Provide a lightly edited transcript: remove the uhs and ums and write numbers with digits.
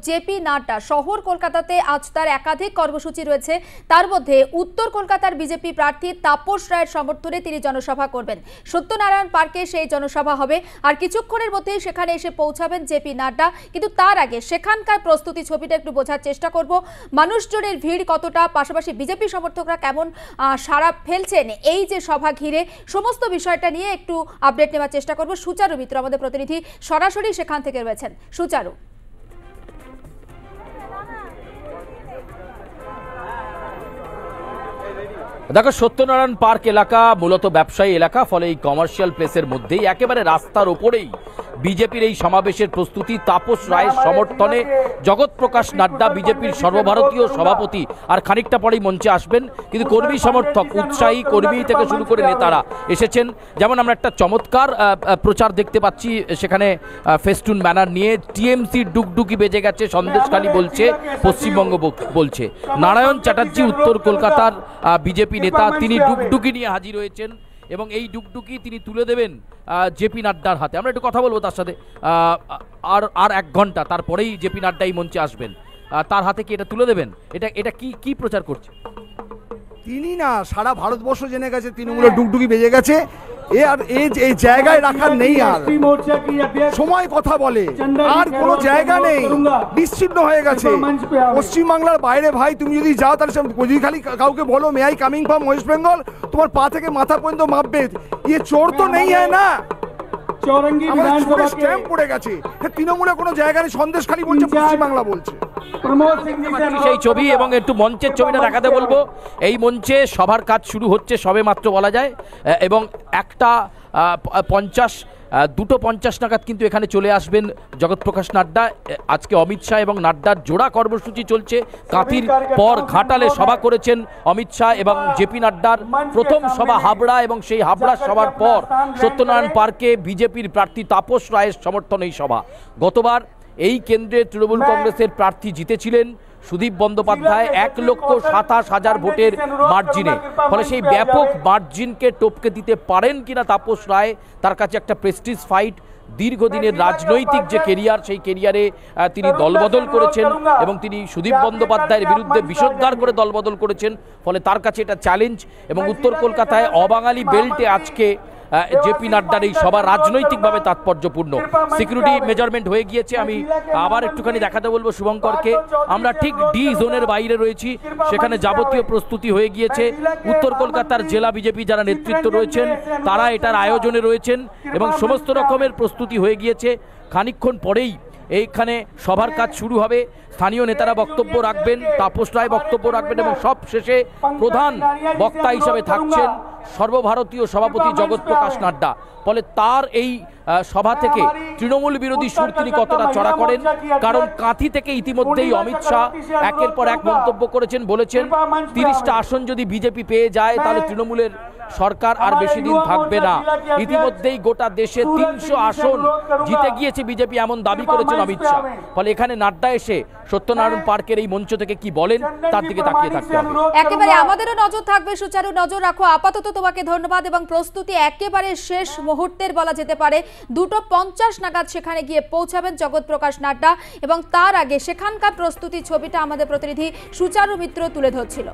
JP Nadda শহর কলকাতাতে আজ তার একাধিক কর্মসূচি রয়েছে। তার মধ্যে উত্তর কলকাতার বিজেপি প্রার্থী তাপস রায়ের সমর্থনে তিনি জনসভা করবেন। সত্যনারায়ণ পার্কে সেই জনসভা হবে। আর কিছুক্ষণের মধ্যেই সেখানে এসে পৌঁছাবেন জেপি নাড্ডা। কিন্তু তার আগে সেখানকার প্রস্তুতি ছবিটা একটু বোঝার চেষ্টা করব। মানুষজনের ভিড় কতটা, পাশাপাশি বিজেপি সমর্থকরা কেমন সাড়া ফেলছেন এই যে সভা ঘিরে, সমস্ত বিষয়টা নিয়ে একটু আপডেট নেওয়ার চেষ্টা করব। সুচারু মিত্র আমাদের প্রতিনিধি সরাসরি সেখান থেকে রয়েছেন। সুচারু, দেখো, সত্যনারায়ণ পার্ক এলাকা মূলত ব্যবসায়ী এলাকা, ফলে এই কমার্শিয়াল প্লেসের মধ্যেই একেবারে রাস্তার ওপরেই বিজেপির এই সমাবেশের প্রস্তুতি। তাপস রায়ের সমর্থনে জগৎ প্রকাশ নাড্ডা বিজেপির সর্বভারতীয় সভাপতি আর খানিকটা পরেই মঞ্চে আসবেন। কিন্তু কর্মী সমর্থক, উৎসাহী কর্মী থেকে শুরু করে নেতারা এসেছেন। যেমন আমরা একটা চমৎকার প্রচার দেখতে পাচ্ছি, সেখানে ফেস্টুন ব্যানার নিয়ে টিএমসি ডুগডুগি বেজে গেছে, সন্দেশখালী বলছে, পশ্চিমবঙ্গ বলছে। নারায়ণ চ্যাটার্জি উত্তর কলকাতার বিজেপি নেতা, তিনি ডুগডুগি নিয়ে হাজির হয়েছেন এবং এই ডুগডুগি তিনি তুলে দেবেন জেপি নাড্ডার হাতে। আমরা একটু কথা বলবো তার সাথে। আর 1 ঘন্টা তারপরেই জেপি নাড্ডা এই মঞ্চে আসবেন। তার হাতে কি এটা তুলে দেবেন? এটা কি প্রচার করছে? তিনি না, সারা ভারতবর্ষ জেনে গেছে তৃণমূলের ডুগডুগি বেজে গেছে। আর এই জায়গায় রাখার নেই, আর সময় কথা বলে, আর কোনো জায়গা নেই, বিচ্ছিন্ন হয়ে গেছে পশ্চিমবাংলার বাইরে। ভাই তুমি যদি যাও তাহলে যদি খালি কাউকে বলো may I coming from West Bengal, তোমার পা থেকে মাথা পর্যন্ত মাপবে। ইয়ে চোর তো নেই, হ্যাঁ না, স্ট্যাম্প পড়ে গেছে। তৃণমূলে কোনো জায়গা নেই, সন্দেশখালী বলছে, পশ্চিমবাংলা বলছে। সেই ছবি এবং একটু মঞ্চের ছবিটা দেখাতে বলবো। এই মঞ্চে সভার কাজ শুরু হচ্ছে সবে মাত্র বলা যায়, এবং 2:50 নাগাদ কিন্তু এখানে চলে আসবেন জগৎ প্রকাশ নাড্ডা। আজকে অমিত শাহ এবং নাড্ডার জোড়া কর্মসূচি চলছে। কাঁথির পর ঘাটালে সভা করেছেন অমিত শাহ এবং জেপি নাড্ডার প্রথম সভা হাবড়া, এবং সেই হাবড়ার সভার পর সত্যনারায়ণ পার্কে বিজেপির প্রার্থী তাপস রায়ের সমর্থনে এই সভা। গতবার এই কেন্দ্রে তৃণমূল কংগ্রেসের প্রার্থী জিতেছিলেন সুদীপ বন্দ্যোপাধ্যায় 1,27,000 ভোটের মার্জিনে। ফলে সেই ব্যাপক মার্জিনকে টপকে দিতে পারেন কিনা তাপস রায়, তার কাছে একটা প্রেস্টিজ ফাইট। দীর্ঘদিনের রাজনৈতিক যে কেরিয়ার, সেই কেরিয়ারে তিনি দলবদল করেছেন এবং তিনি সুদীপ বন্দ্যোপাধ্যায়ের বিরুদ্ধে বিষোদ্গার করে দলবদল করেছেন। ফলে তার কাছে এটা চ্যালেঞ্জ। এবং উত্তর কলকাতায় অবাঙালি বেল্টে আজকে জেপি নাড্ডার এই সভা রাজনৈতিকভাবে তাৎপর্যপূর্ণ। সিকিউরিটি মেজারমেন্ট হয়ে গিয়েছে। আমি আবার একটুখানি দেখাতে বলবো শুভঙ্করকে, আমরা ঠিক ডি জোনের বাইরে রয়েছি, সেখানে যাবতীয় প্রস্তুতি হয়ে গিয়েছে। উত্তর কলকাতার জেলা বিজেপি যারা নেতৃত্ব রয়েছেন তারা এটার আয়োজনে রয়েছেন এবং সমস্ত রকমের প্রস্তুতি হয়ে গিয়েছে। খানিকক্ষণ পরেই এইখানে সভার কাজ শুরু হবে। স্থানীয় নেতারা বক্তব্য রাখবেন, তাপস রায় বক্তব্য রাখবেন এবং সব শেষে প্রধান বক্তা হিসাবে থাকছেন সর্বভারতীয় সভাপতি জগৎ প্রকাশ নাড্ডা। ফলে তার এই সভা থেকে তৃণমূল বিরোধী সুর তিনি কতটা চড়া করেন, কারণ কাঁথি থেকে ইতিমধ্যেই অমিত শাহ একের পর এক মন্তব্য করেছেন, বলেছেন 30টা আসন যদি বিজেপি পেয়ে যায় তাহলে তৃণমূলের সরকার আর বেশি দিন থাকবে না। ইতিমধ্যেই গোটা দেশে 300 আসন জিতে গিয়েছে বিজেপি, এমন দাবি করেছেন অমিত শাহ। ফলে এখানে নাড্ডা এসে সত্যনারায়ণ পার্কের এই মঞ্চ থেকে কি বলেন তার দিকে তাকিয়ে থাকতে হবে। একেবারে আমাদেরও নজর থাকবে। সুচারু, নজর রাখো। আপাতত তোমাকে ধন্যবাদ। এবং প্রস্তুতি একেবারে শেষ মুহূর্তের বলা যেতে পারে। 2:50 নাগাদ সেখানে গিয়ে পৌঁছাবেন জগৎ প্রকাশ নাড্ডা এবং তার আগে সেখানকার প্রস্তুতি ছবিটা আমাদের প্রতিনিধি সুচারু মিত্র তুলে ধরছিল।